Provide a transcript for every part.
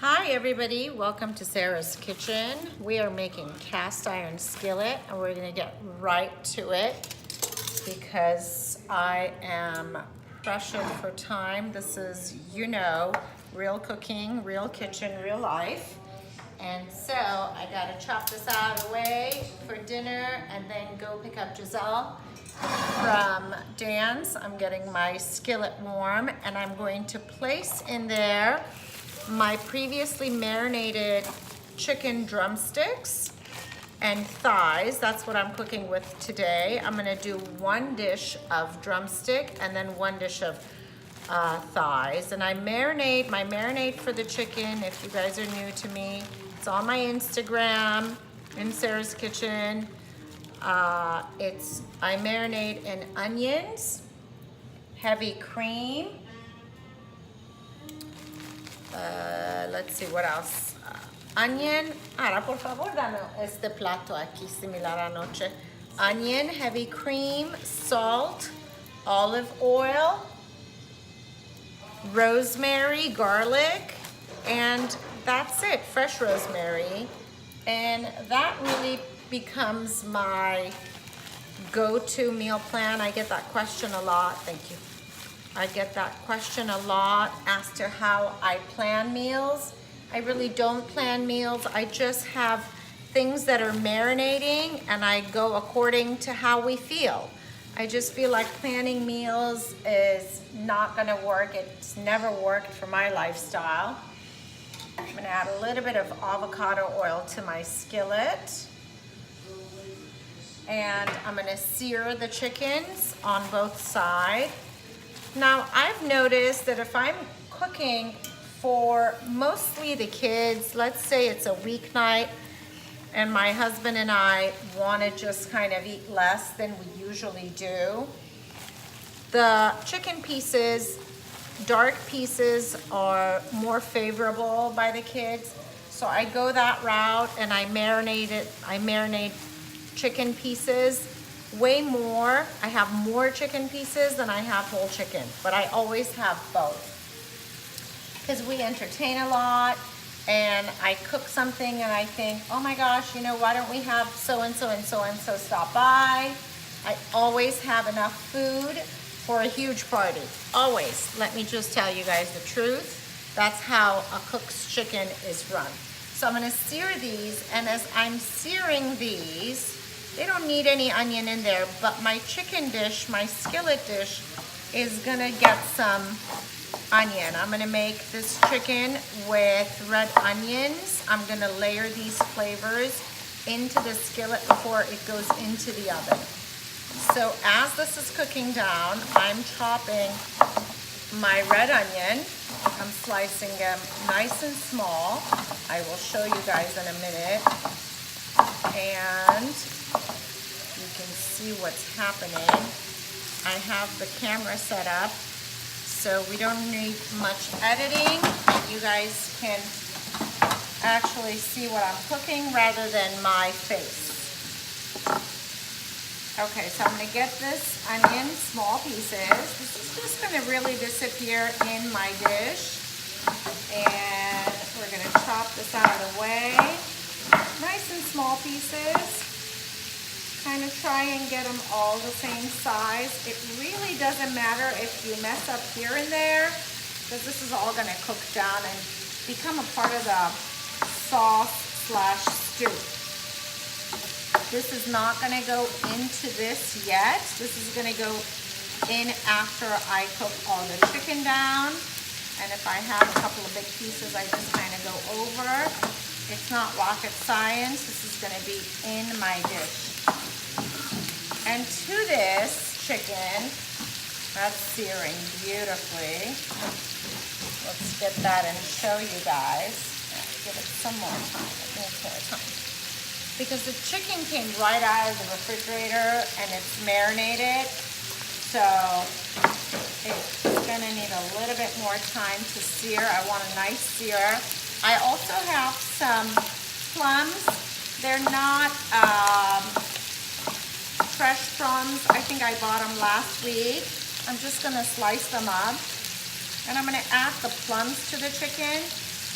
Hi everybody, welcome to Sarah's Kitchen. We are making cast iron skillet and we're gonna get right to it because I am pressured for time. This is, real cooking, real kitchen, real life. And so I gotta chop this out of the way for dinner and then go pick up Giselle from Dan's. I'm getting my skillet warm and I'm going to place in there my previously marinated chicken drumsticks and thighs. That's what I'm cooking with today. I'm gonna do one dish of drumstick and then one dish of thighs. And I marinate, my marinade for the chicken, if you guys are new to me, it's on my Instagram, in Sarah's Kitchen. I marinate in onions, heavy cream, let's see what else. Onion, Ara, por favor, dame este plato aquí similar anoche. Onion, heavy cream, salt, olive oil, rosemary, garlic, and that's it, fresh rosemary. And that really becomes my go-to meal plan. I get that question a lot. Thank you. I get that question a lot as to how I plan meals. I really don't plan meals. I just have things that are marinating and I go according to how we feel. I just feel like planning meals is not gonna work. It's never worked for my lifestyle. I'm gonna add a little bit of avocado oil to my skillet. And I'm gonna sear the chickens on both sides. Now, I've noticed that if I'm cooking for mostly the kids, let's say it's a weeknight, and my husband and I want to just kind of eat less than we usually do, the chicken pieces, dark pieces, are more favorable by the kids. So I go that route and I marinate chicken pieces way more. I have more chicken pieces than I have whole chicken, but I always have both because we entertain a lot and I cook something and I think, oh my gosh, why don't we have so-and-so and so-and-so stop by? I always have enough food for a huge party, always. Let me just tell you guys the truth. That's how a cook's chicken is run. So I'm gonna sear these, and as I'm searing these, they don't need any onion in there, but my chicken dish, my skillet dish, is gonna get some onion. I'm gonna make this chicken with red onions. I'm gonna layer these flavors into the skillet before it goes into the oven. So as this is cooking down, I'm chopping my red onion. I'm slicing them nice and small. I will show you guys in a minute. And you can see what's happening. I have the camera set up so we don't need much editing. You guys can actually see what I'm cooking rather than my face. Okay, so I'm gonna get this onion, small pieces. This is just gonna really disappear in my dish. And we're gonna chop this out of the way. Nice and small pieces. Kind of try and get them all the same size. It really doesn't matter if you mess up here and there, because this is all gonna cook down and become a part of the sauce/stew. This is not gonna go into this yet. This is gonna go in after I cook all the chicken down. And if I have a couple of big pieces, I just kind of go over. It's not rocket science. This is gonna be in my dish. And to this chicken, that's searing beautifully. Let's get that and show you guys. Give it some more time, because the chicken came right out of the refrigerator and it's marinated. So it's gonna need a little bit more time to sear. I want a nice sear. I also have some plums. They're not fresh plums. I think I bought them last week. I'm just gonna slice them up. And I'm gonna add the plums to the chicken.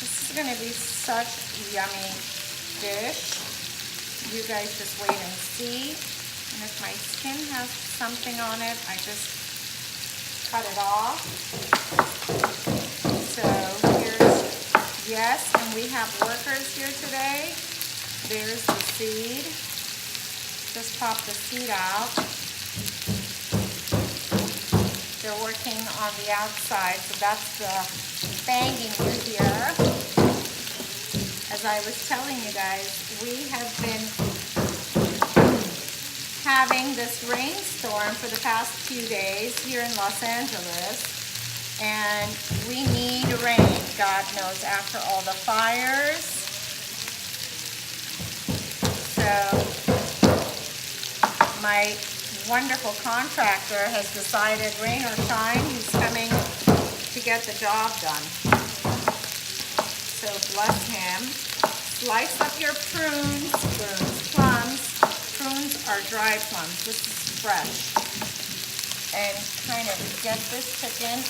This is gonna be such a yummy dish. You guys just wait and see. And if my skin has something on it, I just cut it off. So here's, yes, and we have workers here today. There's the seed. Just pop the seed out. They're working on the outside, so that's the banging you hear. As I was telling you guys, we have been having this rainstorm for the past few days here in Los Angeles, and we need rain, God knows, after all the fires. So my wonderful contractor has decided, rain or shine, he's coming to get the job done. So bless him. Slice up your prunes, plums. Prunes are dry plums. This is fresh. And kind of get this chicken.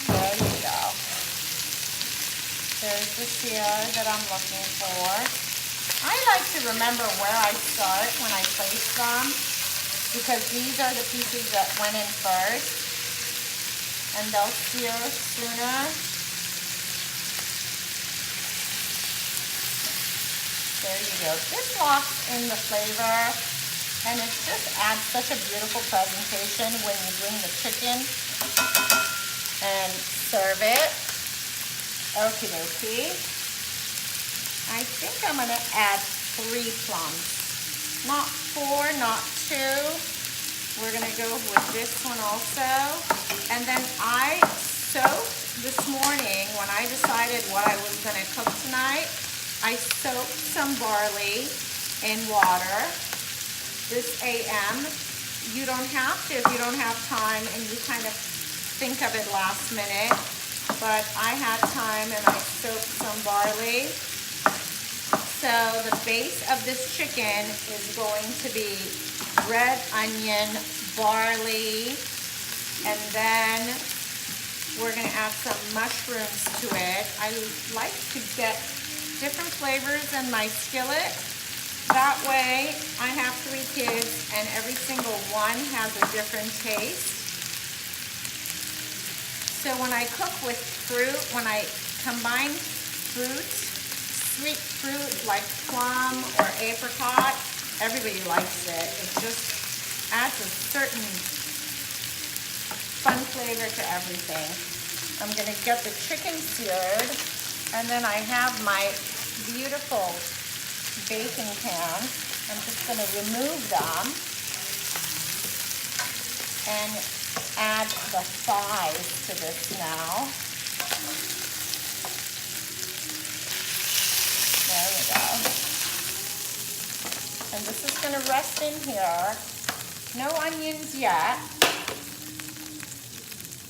There you go. There's the sear that I'm looking for. I like to remember where I start when I place them, because these are the pieces that went in first, and they'll sear sooner. There you go. This locks in the flavor, and it just adds such a beautiful presentation when you bring the chicken and serve it. Okie dokie. I think I'm going to add 3 plums. Not 4, not 2. We're going to go with this one also. And then I soaked this morning, when I decided what I was going to cook tonight, I soaked some barley in water this AM. You don't have to if you don't have time and you kind of think of it last minute. But I had time and I soaked some barley. So the base of this chicken is going to be red onion, barley, and then we're going to add some mushrooms to it. I like to get different flavors in my skillet. That way I have 3 kids and every single one has a different taste. So when I cook with fruit, when I combine fruits, sweet fruit like plum or apricot, everybody likes it. It just adds a certain fun flavor to everything. I'm going to get the chicken seared, and then I have my beautiful baking pan. I'm just going to remove them and add the thighs to this now. There we go. And this is going to rest in here. No onions yet.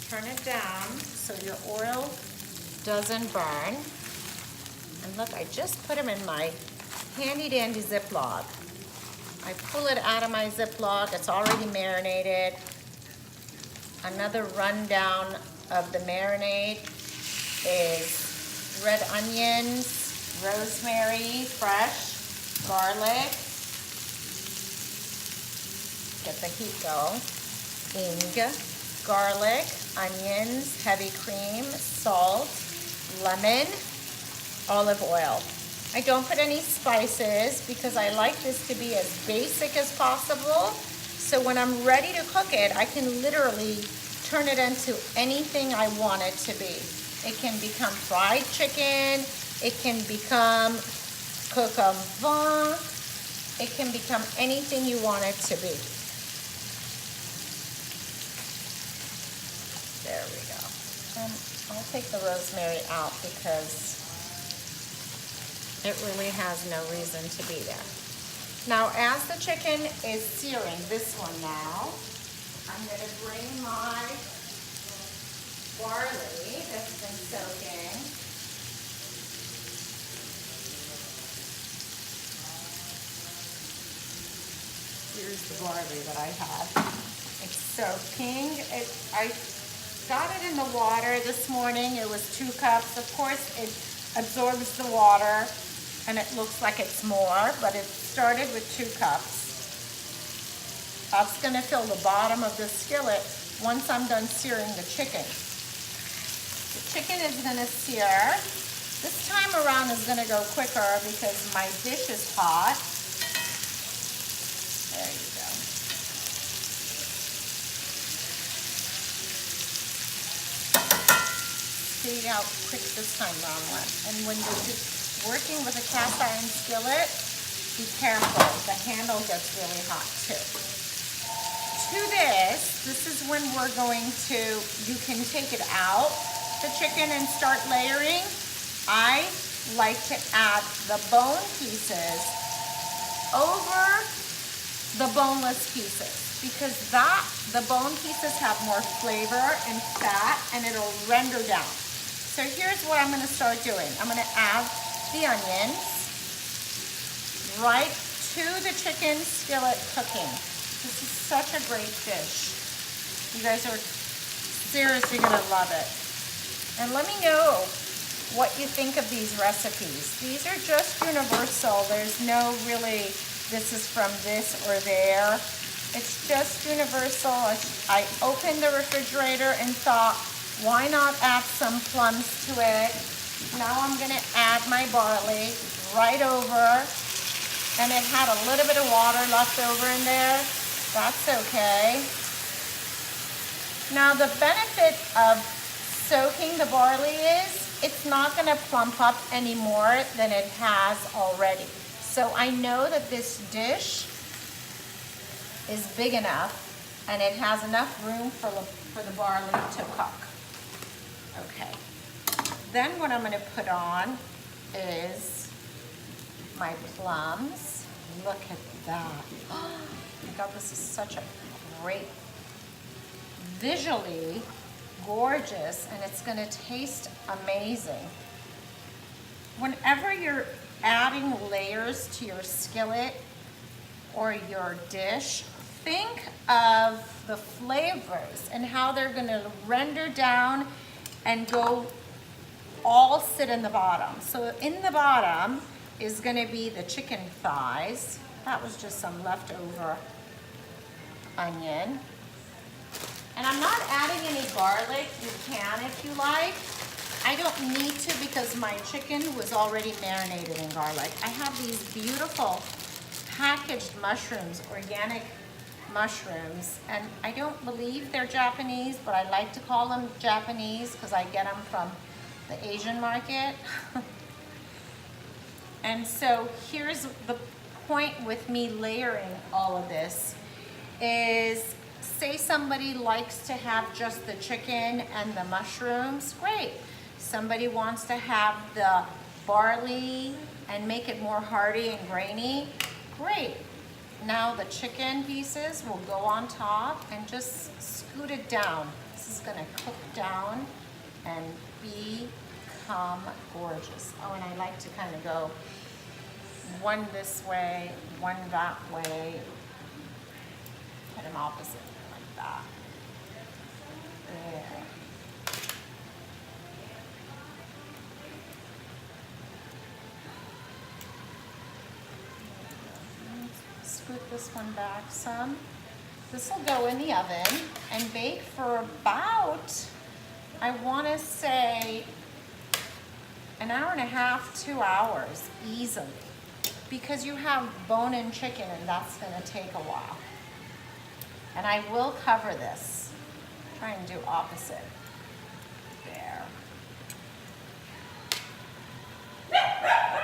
Turn it down so your oil doesn't burn. And look, I just put them in my handy dandy Ziploc. I pull it out of my Ziploc. It's already marinated. Another rundown of the marinade is red onions, rosemary, fresh, garlic, get the heat going, garlic, onions, heavy cream, salt, lemon, olive oil. I don't put any spices because I like this to be as basic as possible. So when I'm ready to cook it, I can literally turn it into anything I want it to be. It can become fried chicken. It can become coq au vin. It can become anything you want it to be. There we go. And I'll take the rosemary out because it really has no reason to be there. Now, as the chicken is searing, this one now, I'm going to bring my barley that's been soaking. Here's the barley that I had. It's soaking. I got it in the water this morning. It was 2 cups. Of course, absorbs the water and it looks like it's more, but it started with 2 cups. That's gonna fill the bottom of the skillet once I'm done searing the chicken. The chicken is gonna sear. This time around is gonna go quicker because my dish is hot. There you go. See how quick this time around went. And when you're working with a cast iron skillet, be careful. The handle gets really hot too. To this is when we're going to, you can take it out, the chicken, and start layering. I like to add the bone pieces over the boneless pieces because the bone pieces have more flavor and fat and it'll render down. So here's what I'm gonna start doing. I'm gonna add the onions right to the chicken skillet cooking. This is such a great dish. You guys are seriously gonna love it. And let me know what you think of these recipes. These are just universal. There's no really, this is from this or there. It's just universal. I opened the refrigerator and thought, why not add some plums to it? Now I'm gonna add my barley right over. And it had a little bit of water left over in there. That's okay. Now the benefit of soaking the barley is it's not gonna plump up any more than it has already. So I know that this dish is big enough and it has enough room for the barley to cook. Okay. Then what I'm gonna put on is my plums. Look at that. Oh my God, this is such a great, visually gorgeous, and it's gonna taste amazing. Whenever you're adding layers to your skillet or your dish, think of the flavors and how they're gonna render down and go all sit in the bottom. So in the bottom is gonna be the chicken thighs. That was just some leftover onion. And I'm not adding any garlic. You can if you like. I don't need to because my chicken was already marinated in garlic. I have these beautiful packaged mushrooms, organic mushrooms, and I don't believe they're Japanese, but I like to call them Japanese because I get them from the Asian market. And so here's the point with me layering all of this is, say somebody likes to have just the chicken and the mushrooms, great. Somebody wants to have the barley and make it more hearty and grainy, great. Now the chicken pieces will go on top and just scoot it down. This is gonna cook down and become gorgeous. Oh, and I like to kind of go one this way, one that way. Put them opposite like that. There. Scoot this one back some. This will go in the oven and bake for about, I want to say, an hour and a half, 2 hours, easily. Because you have bone-in chicken and that's going to take a while. And I will cover this. Try and do opposite. There.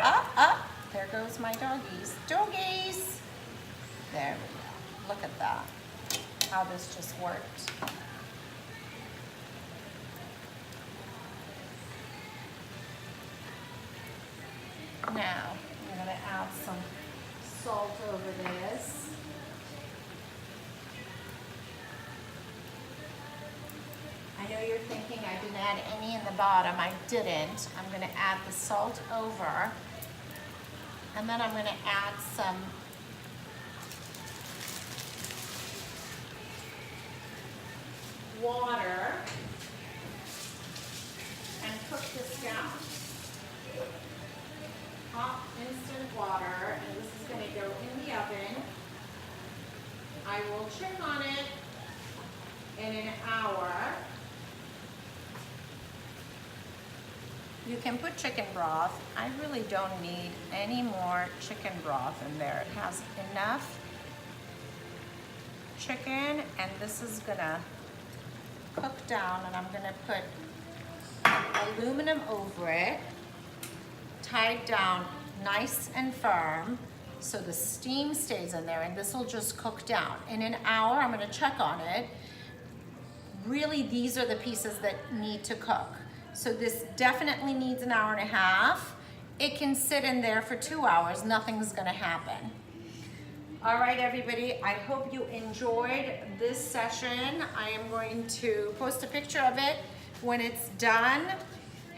Up, up. There goes my doggies. Doggies! There we go. Look at that. How this just worked. Now, I'm going to add some salt over this. I know you're thinking I didn't add any in the bottom. I didn't. I'm going to add the salt over. And then I'm going to add some water and cook this down. check on it in an hour. You can put chicken broth. I really don't need any more chicken broth in there. It has enough chicken, and this is gonna cook down, and I'm gonna put aluminum over it, tied down nice and firm so the steam stays in there, and this will just cook down. In an hour, I'm gonna check on it. Really, these are the pieces that need to cook. So this definitely needs an hour and a half. It can sit in there for 2 hours, nothing's gonna happen. All right, everybody, I hope you enjoyed this session. I am going to post a picture of it when it's done.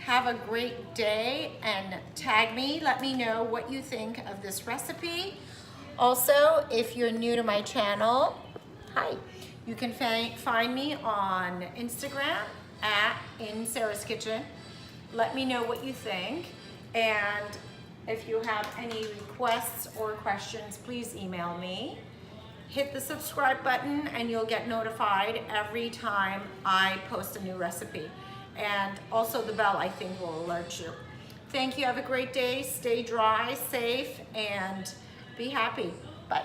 Have a great day and tag me. Let me know what you think of this recipe. Also, if you're new to my channel, hi. You can find me on Instagram at In Sarah's Kitchen. Let me know what you think. And if you have any requests or questions, please email me. Hit the subscribe button and you'll get notified every time I post a new recipe. And also the bell, I think, will alert you. Thank you, have a great day, stay dry, safe, and be happy. Bye.